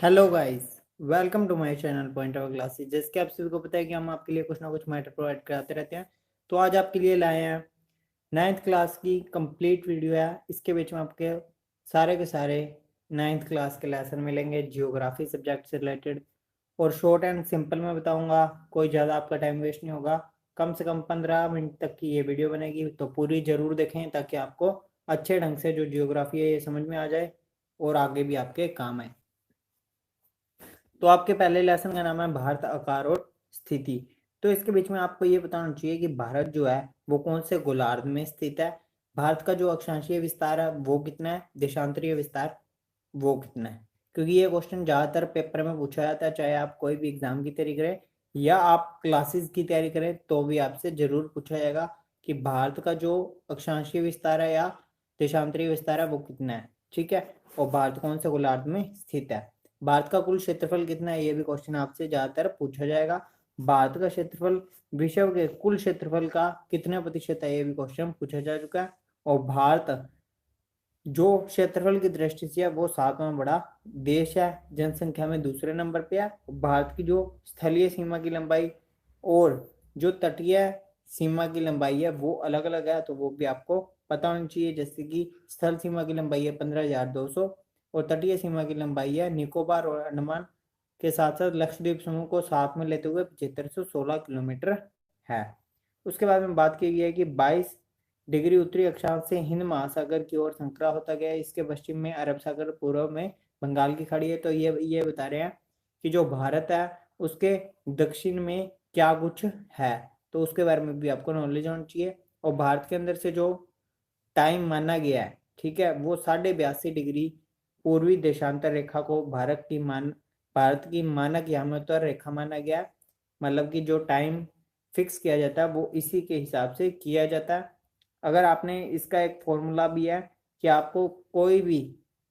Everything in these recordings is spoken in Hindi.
Hello guys, welcome to my channel point of classes. जैसे कि आप सभी को पता है कि हम आपके लिए कुछ ना कुछ मैटर प्रोवाइड कराते रहते हैं। तो आज आपके लिए लाए हैं 9th क्लास की कंप्लीट वीडियो है। इसके बीच में आपके सारे के सारे 9th क्लास के लेसन मिलेंगे जियोग्राफी सब्जेक्ट से रिलेटेड, और शॉर्ट एंड सिंपल में बताऊंगा। कोई ज़्यादा आपका टाइम वेस्ट नहीं होगा। कम से कम 15 मिनट तक की ये वीडियो बनेगी, तो पूरी ज़रूर देखें ताकि आपको अच्छे ढंग से जो जियोग्राफी है ये समझ में आ जाए और आगे भी आपके काम आए। तो आपके पहले लेसन का नाम है भारत आकार और स्थिति। तो इसके बीच में आपको ये बताना चाहिए कि भारत जो है वो कौन से गोलार्ध में स्थित है, भारत का जो अक्षांशीय विस्तार है वो कितना है, देशांतरीय विस्तार वो कितना है। क्योंकि ये क्वेश्चन ज़्यादातर पेपर में पूछा जाता है, चाहे आप कोई भी एग्जाम की तैयारी करें या आप क्लासेस की तैयारी करें तो भी आपसे जरूर पूछा जाएगा कि भारत का जो अक्षांशीय विस्तार है या देशांतरीय विस्तार है वो कितना है। ठीक है, और भारत कौन से गोलार्ध में स्थित है। भारत का कुल क्षेत्रफल कितना है, ये भी क्वेश्चन आपसे ज्यादातर पूछा जाएगा। भारत का क्षेत्रफल विश्व के कुल क्षेत्रफल का कितने प्रतिशत है, ये भी क्वेश्चन पूछा जा चुका है। और भारत जो क्षेत्रफल की दृष्टि से है वो 7वां बड़ा देश है, जनसंख्या में दूसरे नंबर पे है। भारत की जो स्थलीय सीमा की लंबाई और जो तटीय सीमा की लंबाई है वो अलग अलग है, तो वो भी आपको पता होना चाहिए। जैसे कि स्थल सीमा की लंबाई है 15,200 और तटीय सीमा की लंबाई है निकोबार और अंडमान के साथ साथ लक्षद्वीप समूह को साथ में लेते हुए 7516 किलोमीटर है। उसके बाद में बात की गई है कि 22 डिग्री उत्तरी अक्षांश से हिंद महासागर की ओर संकरा होता गया है। इसके पश्चिम में अरब सागर, पूर्व में बंगाल की खाड़ी है। तो ये बता रहे हैं कि जो भारत है उसके दक्षिण में क्या कुछ है, तो उसके बारे में भी आपको नॉलेज होनी चाहिए। और भारत के अंदर से जो टाइम माना गया है, ठीक है, वो 82.5 डिग्री पूर्वी देशांतर रेखा को भारत की मानक यामांतर रेखा माना गया है। मतलब कि जो टाइम फिक्स किया जाता है वो इसी के हिसाब से किया जाता है। अगर आपने इसका एक फॉर्मूला भी है कि आपको कोई भी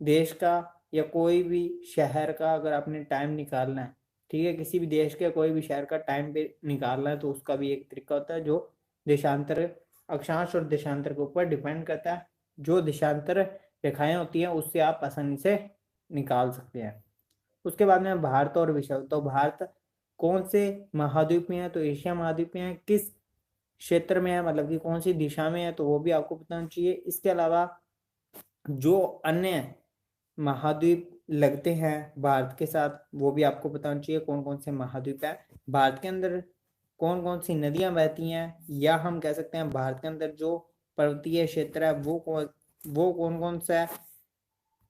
देश का या कोई भी शहर का अगर आपने टाइम निकालना है, ठीक है, किसी भी देश के कोई भी शहर का टाइम पे निकालना है, तो उसका भी एक तरीका होता है जो देशांतर अक्षांश और देशांतर के ऊपर डिपेंड करता है। जो देशांतर रेखाएं होती हैं उससे आप आसानी से निकाल सकते हैं। उसके बाद में भारत और विषय, तो भारत कौन से महाद्वीप में है, तो एशिया महाद्वीप में है। किस क्षेत्र में है, मतलब कि कौन सी दिशा में है, तो वो भी आपको पता होना चाहिए। इसके अलावा जो अन्य महाद्वीप लगते हैं भारत के साथ वो भी आपको पता होना चाहिए, कौन कौन से महाद्वीप है। भारत के अंदर कौन कौन सी नदियां बहती हैं, या हम कह सकते हैं भारत के अंदर जो पर्वतीय क्षेत्र है वो कौन कौन सा है,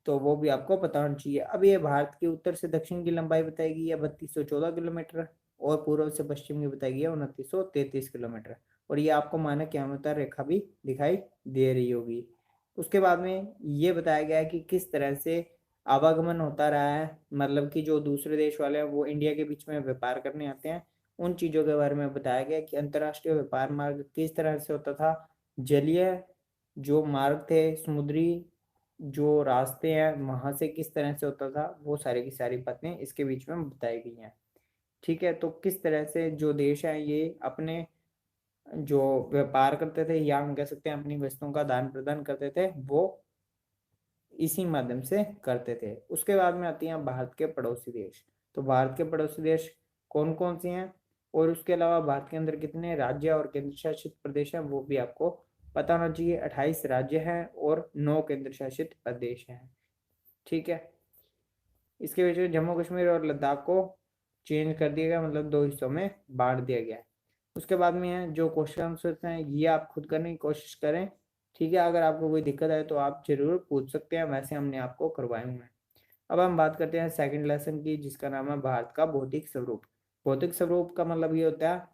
तो वो भी आपको पता होना चाहिए। अब ये भारत की उत्तर से दक्षिण की लंबाई बताई गई है 3214 किलोमीटर, और पूर्व से पश्चिम की बताई गई है 2933 किलोमीटर। और ये आपको मानक यामांतर रेखा भी दिखाई दे रही होगी। उसके बाद में ये बताया गया है कि किस तरह से आवागमन होता रहा है, मतलब कि जो दूसरे देश वाले हैं वो इंडिया के बीच में व्यापार करने आते हैं, उन चीज़ों के बारे में बताया गया कि अंतर्राष्ट्रीय व्यापार मार्ग किस तरह से होता था, जलीय जो मार्ग थे, समुद्री जो रास्ते हैं वहां से किस तरह से होता था, वो सारी की सारी बातें इसके बीच में बताई गई हैं। ठीक है, तो किस तरह से जो देश है ये अपने जो व्यापार करते थे या हम कह सकते हैं अपनी वस्तुओं का दान प्रदान करते थे वो इसी माध्यम से करते थे। उसके बाद में आती हैं भारत के पड़ोसी देश। तो भारत के पड़ोसी देश कौन कौन से हैं, और उसके अलावा भारत के अंदर कितने राज्य और केंद्र शासित प्रदेश हैं वो भी आपको पता होना चाहिए। 28 राज्य हैं और 9 केंद्र शासित प्रदेश हैं। ठीक है, इसके वजह से जम्मू कश्मीर और लद्दाख को चेंज कर दिया गया, मतलब दो हिस्सों में बांट दिया गया। उसके बाद में है जो क्वेश्चन आंसर्स हैं ये आप खुद करने की कोशिश करें। ठीक है, अगर आपको कोई दिक्कत आए तो आप जरूर पूछ सकते हैं, वैसे हमने आपको करवाए हुए हैं। अब हम बात करते हैं सेकंड लेसन की, जिसका नाम है भारत का भौतिक स्वरूप। भौतिक स्वरूप का मतलब ये होता है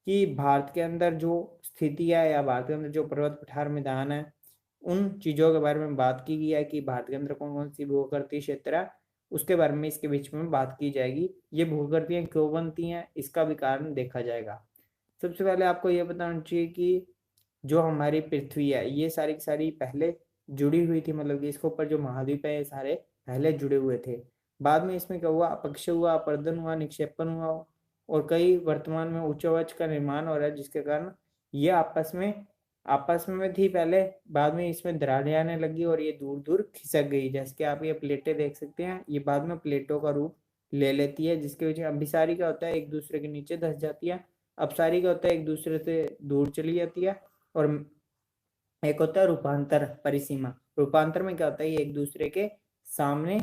कि भारत के अंदर जो स्थिति है या भारत के अंदर जो पर्वत पठार मैदान है उन चीज़ों के बारे में बात की गई है कि भारत के अंदर कौन कौन सी भूगर्भीय क्षेत्र है, उसके बारे में इसके बीच में बात की जाएगी। ये भूगर्भीय क्यों बनती हैं इसका भी कारण देखा जाएगा। सबसे पहले आपको ये बताना चाहिए कि जो हमारी पृथ्वी है ये सारी की सारी पहले जुड़ी हुई थी, मतलब कि इसके ऊपर जो महाद्वीप है ये सारे पहले जुड़े हुए थे। बाद में इसमें क्या हुआ, अपक्षय हुआ, अपर्दन हुआ, निक्षेपण हुआ, और कई वर्तमान में उच्च अवच का निर्माण हो रहा है, जिसके कारण ये आपस में आपस में थी पहले, बाद में इसमें दरारें आने लगी और ये दूर दूर खिसक गई। जैसे कि आप ये प्लेटें देख सकते हैं, ये बाद में प्लेटों का रूप ले लेती है, जिसके वजह अभिसारी का होता है एक दूसरे के नीचे धस जाती है, अपसारी का होता है एक दूसरे से दूर चली जाती है, और एक होता है रूपांतर परिसीमा। रूपांतर में क्या होता है, ये एक दूसरे के सामने,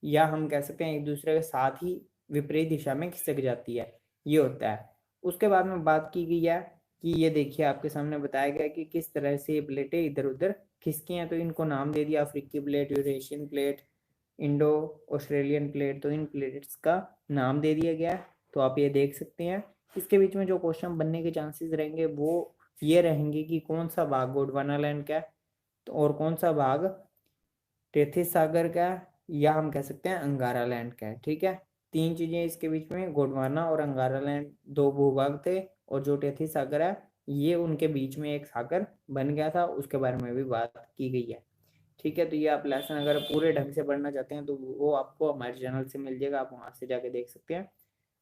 या हम कह सकते हैं एक दूसरे के साथ ही विपरीत दिशा में खिसक जाती है, ये होता है। उसके बाद में बात की गई है कि ये देखिए आपके सामने बताया गया कि किस तरह से ये प्लेटें इधर उधर खिसकी हैं। तो इनको नाम दे दिया, अफ्रीकी plate, Eurasian plate, Indo Australian plate. तो इन प्लेट्स का नाम दे दिया गया है, तो आप ये देख सकते हैं। इसके बीच में जो क्वेश्चन बनने के चांसेस रहेंगे वो ये रहेंगे कि कौन सा भाग गोंडवाना लैंड का है, तो और कौन सा भाग टेथिस सागर का है, या हम कह सकते हैं अंगारा लैंड का है। ठीक है, तीन चीजें इसके बीच में, गोंडवाना और अंगारा लैंड दो भूभाग थे, और जो टेथिस सागर है ये उनके बीच में एक सागर बन गया था, उसके बारे में भी बात की गई है। ठीक है, तो ये आप लेसन अगर पूरे ढंग से पढ़ना चाहते हैं तो वो आपको हमारे चैनल से मिल जाएगा, आप वहां से जाके देख सकते हैं।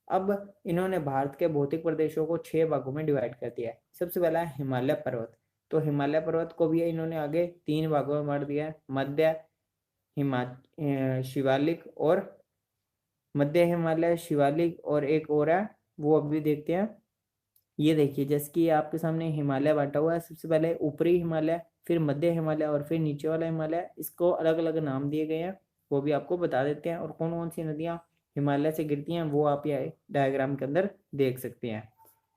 अब इन्होंने भारत के भौतिक प्रदेशों को 6 भागों में डिवाइड कर दिया है। सबसे पहला है हिमालय पर्वत। तो हिमालय पर्वत को भी इन्होंने आगे 3 भागों में बांट दिया है, मध्य शिवालिक और मध्य हिमालय, शिवालिक और एक और है, वो अभी देखते हैं। ये देखिए, जैसे कि आपके सामने हिमालय बांटा हुआ है, सबसे पहले ऊपरी हिमालय, फिर मध्य हिमालय और फिर नीचे वाला हिमालय। इसको अलग अलग नाम दिए गए हैं, वो भी आपको बता देते हैं। और कौन कौन सी नदियां हिमालय से गिरती हैं वो आप ये डायग्राम के अंदर देख सकते हैं।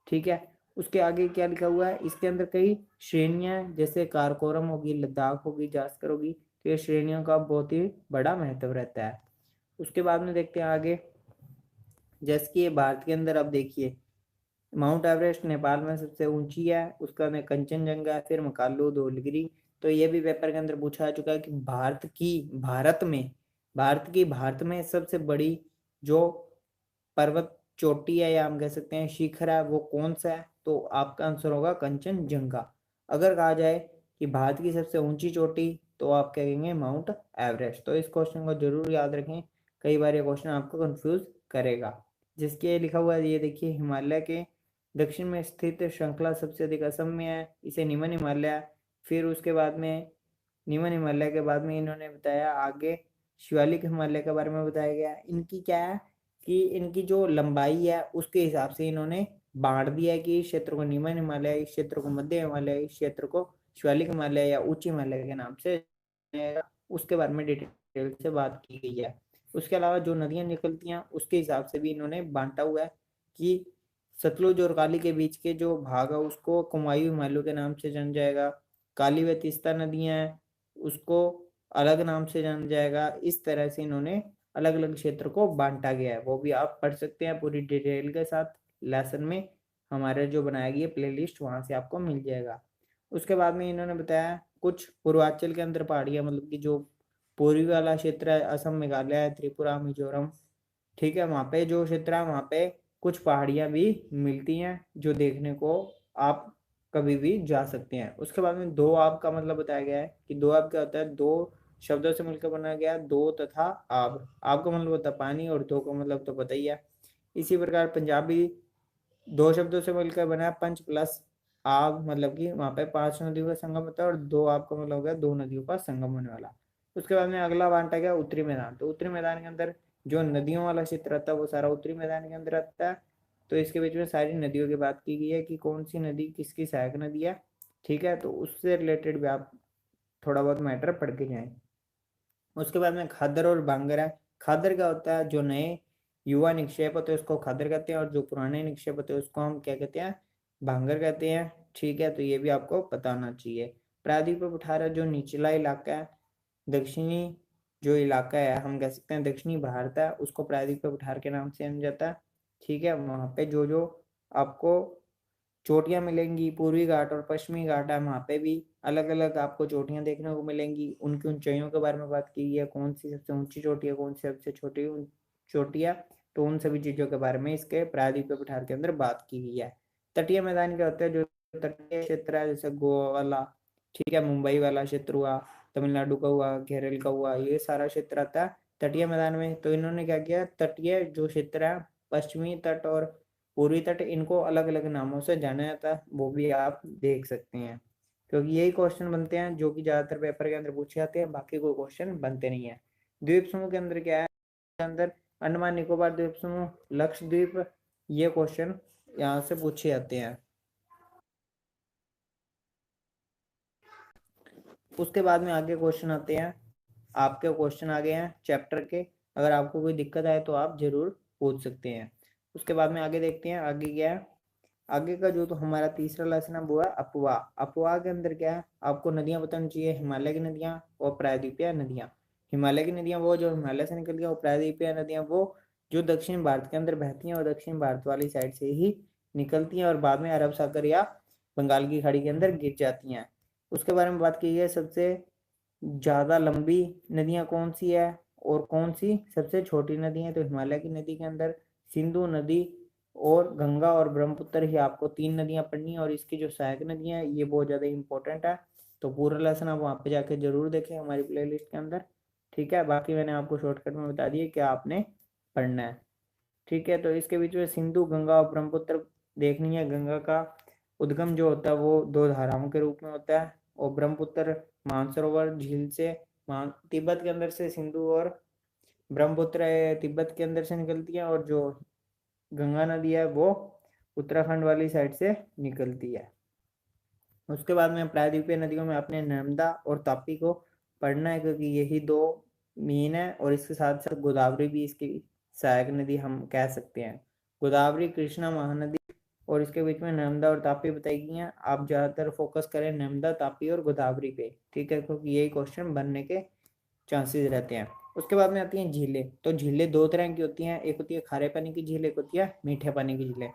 ठीक है, उसके आगे क्या लिखा हुआ है, इसके अंदर कई श्रेणियां हैं, जैसे कारकोरम होगी, लद्दाख होगी, जास्कर होगी। तो ये श्रेणियों का बहुत ही बड़ा महत्व रहता है। उसके बाद में देखते हैं आगे, जैसे कि ये भारत के अंदर अब देखिए, माउंट एवरेस्ट नेपाल में सबसे ऊंची है, उसका में कंचनजंगा है, फिर मकालू, धौलगिरी। तो ये भी पेपर के अंदर पूछा जा चुका है कि भारत में सबसे बड़ी जो पर्वत चोटी है, या हम कह सकते हैं शिखर है, वो कौन सा है। तो आपका आंसर होगा कंचनजंगा। अगर कहा जाए कि भारत की सबसे ऊंची चोटी, तो आप कहेंगे माउंट एवरेस्ट। तो इस क्वेश्चन को जरूर याद रखें, कई बार ये क्वेश्चन आपको कंफ्यूज करेगा। जिसके लिखा हुआ है, ये देखिए, हिमालय के दक्षिण में स्थित श्रृंखला सबसे अधिक असम में है, इसे निम्न हिमालय। फिर उसके बाद में निम्न हिमालय के बाद में इन्होंने बताया आगे शिवालिक हिमालय के बारे में बताया गया। इनकी क्या है कि इनकी जो लंबाई है उसके हिसाब से इन्होंने बांट दिया है कि इस क्षेत्र को निम्न हिमालय, इस क्षेत्र को मध्य हिमालय, इस क्षेत्र को शिवालिक हिमालय या उच्च हिमालय के नाम से, उसके बारे में डिटेल से बात की गई है। उसके अलावा जो नदियां निकलती हैं उसके हिसाब से भी इन्होंने बांटा हुआ है कि सतलुज और काली के बीच के जो भाग है उसको कुमायूं हिमालय के नाम से जाना जाएगा। काली व तीस्ता नदियां हैं उसको अलग नाम से जाना जाएगा। इस तरह से इन्होंने अलग अलग क्षेत्र को बांटा गया है, वो भी आप पढ़ सकते हैं पूरी डिटेल के साथ। लेसन में हमारे जो बनाया गया प्लेलिस्ट वहां से आपको मिल जाएगा। उसके बाद में इन्होंने बताया कुछ पूर्वांचल के अंदर पहाड़ियां, मतलब कि जो पूर्वी वाला क्षेत्र है, असम, मेघालय, त्रिपुरा, मिजोरम। ठीक है, वहाँ पे जो क्षेत्र है वहाँ पे कुछ पहाड़ियाँ भी मिलती हैं जो देखने को आप कभी भी जा सकते हैं। उसके बाद में दो आब का मतलब बताया गया है कि दो आब क्या होता है, दो शब्दों से मिलकर बनाया गया है, दो तथा आब। आब का मतलब होता है पानी और दो का मतलब तो पता ही है। इसी प्रकार पंजाबी दो शब्दों से मिलकर बना है, पंच प्लस आब, मतलब कि वहाँ पे 5 नदियों का संगम होता है, और दो आब का मतलब हो गया 2 नदियों का संगम होने वाला। उसके बाद में अगला बांटा गया उत्तरी मैदान। तो उत्तरी मैदान के अंदर जो नदियों वाला क्षेत्र रहता है वो सारा उत्तरी मैदान के अंदर रहता है। तो इसके बीच में सारी नदियों की बात की गई है कि कौन सी नदी किसकी सहायक नदी है। ठीक है, तो उससे रिलेटेड भी आप थोड़ा बहुत मैटर पढ़ के जाएं। उसके बाद में खादर और बांगर है। खादर क्या होता है, जो नए युवा निक्षेप होते हैं उसको खादर कहते हैं, और जो पुराने निक्षेप होते हैं उसको हम क्या कहते हैं, भांगर कहते हैं। ठीक है, तो ये भी आपको पता होना चाहिए। प्रायद्वीप पठार जो निचला इलाका है, दक्षिणी जो इलाका है, हम कह सकते हैं दक्षिणी भारत है, उसको प्रायद्वीप पठार के नाम से जाना जाता है। ठीक है, वहाँ पे जो जो आपको चोटियां मिलेंगी, पूर्वी घाट और पश्चिमी घाट है, वहाँ पे भी अलग अलग आपको चोटियां देखने को मिलेंगी। उनकी ऊंचाइयों के बारे में बात की गई है, कौन सी सबसे ऊंची चोटी है, कौन सी सबसे छोटी चोटी है। तो उन सभी चीजों के बारे में इसके प्रायद्वीप पठार के अंदर बात की गई है। तटीय मैदान क्या होता है, जो तटीय क्षेत्र है, जैसे गोवा वाला, ठीक है, मुंबई वाला क्षेत्र हुआ, तमिलनाडु का हुआ, केरल का हुआ, ये सारा क्षेत्र आता है तटीय मैदान में। तो इन्होंने क्या किया, तटीय जो क्षेत्र है, पश्चिमी तट और पूर्वी तट, इनको अलग अलग नामों से जाना जाता है, वो भी आप देख सकते हैं। क्योंकि यही क्वेश्चन बनते हैं जो कि ज्यादातर पेपर के अंदर पूछे जाते हैं, बाकी कोई क्वेश्चन बनते नहीं है। द्वीप समूह के अंदर क्या है, अंदर अंडमान निकोबार द्वीप समूह, लक्षद्वीप, ये क्वेश्चन यहाँ से पूछे जाते हैं। उसके बाद में आगे क्वेश्चन आते हैं, आपके क्वेश्चन आ गए हैं चैप्टर के, अगर आपको कोई दिक्कत आए तो आप जरूर पूछ सकते हैं। उसके बाद में आगे देखते हैं आगे क्या है। आगे का जो तो हमारा तीसरा लेसन है वो है अपवाह। अपवाह के अंदर क्या है, आपको नदियां बतानी चाहिए, हिमालय की नदियां और प्रायद्वीपीय नदियां। हिमालय की नदियां वो जो हिमालय से निकलती है, और प्रायद्वीपीय नदियां वो जो दक्षिण भारत के अंदर बहती हैं और दक्षिण भारत वाली साइड से ही निकलती हैं और बाद में अरब सागर या बंगाल की खाड़ी के अंदर गिर जाती हैं। उसके बारे में बात की है, सबसे ज्यादा लंबी नदियां कौन सी है और कौन सी सबसे छोटी नदी है। तो हिमालय की नदी के अंदर सिंधु नदी और गंगा और ब्रह्मपुत्र ही आपको 3 नदियां पढ़नी है, और इसकी जो सहायक नदियां हैं ये बहुत ज्यादा इंपॉर्टेंट है। तो पूरा लेसन आप वहाँ पे जाके जरूर देखें हमारी प्लेलिस्ट के अंदर। ठीक है, बाकी मैंने आपको शॉर्टकट में बता दिया क्या आपने पढ़ना है। ठीक है, तो इसके बीच में सिंधु गंगा और ब्रह्मपुत्र देखनी है। गंगा का उद्गम जो होता है वो 2 धाराओं के रूप में होता है, और ब्रह्मपुत्र मानसरोवर झील से तिब्बत के अंदर से सिंधु और ब्रह्मपुत्र तिब्बत के अंदर से निकलती है, और जो गंगा नदी है वो उत्तराखंड वाली साइड से निकलती है। उसके बाद में प्रायद्वीपीय नदियों में अपने नर्मदा और तापी को पढ़ना है, क्योंकि यही 2 मेन है, और इसके साथ साथ गोदावरी भी इसकी सहायक नदी हम कह सकते हैं। गोदावरी कृष्णा महानदी और इसके बीच में नर्मदा और तापी बताई गई हैं। आप ज्यादातर फोकस करें नर्मदा, तापी और गोदावरी पे, ठीक है, क्योंकि यही क्वेश्चन बनने के चांसेस रहते हैं। उसके बाद में आती हैं झीलें। तो झीलें 2 तरह की होती हैं, एक होती है खारे पानी की झील, एक होती है मीठे पानी की झीलें।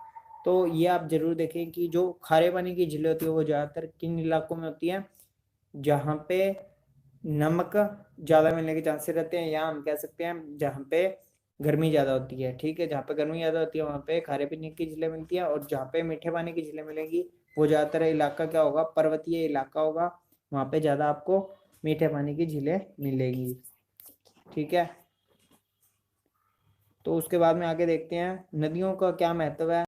तो ये आप जरूर देखें कि जो खारे पानी की झीलें होती है वो ज्यादातर किन इलाकों में होती है, जहाँ पे नमक ज्यादा मिलने के चांसेस रहते हैं, या हम कह सकते हैं जहाँ पे गर्मी ज्यादा होती है। ठीक है, जहाँ पे गर्मी ज्यादा होती है वहाँ पे खारे पानी की झीलें मिलती है, और जहाँ पे मीठे पानी की झीलें मिलेंगी वो ज्यादातर इलाका क्या होगा, पर्वतीय इलाका होगा, वहाँ पे ज्यादा आपको मीठे पानी की झीलें मिलेगी। ठीक है, तो उसके बाद में आगे देखते हैं नदियों का क्या महत्व है।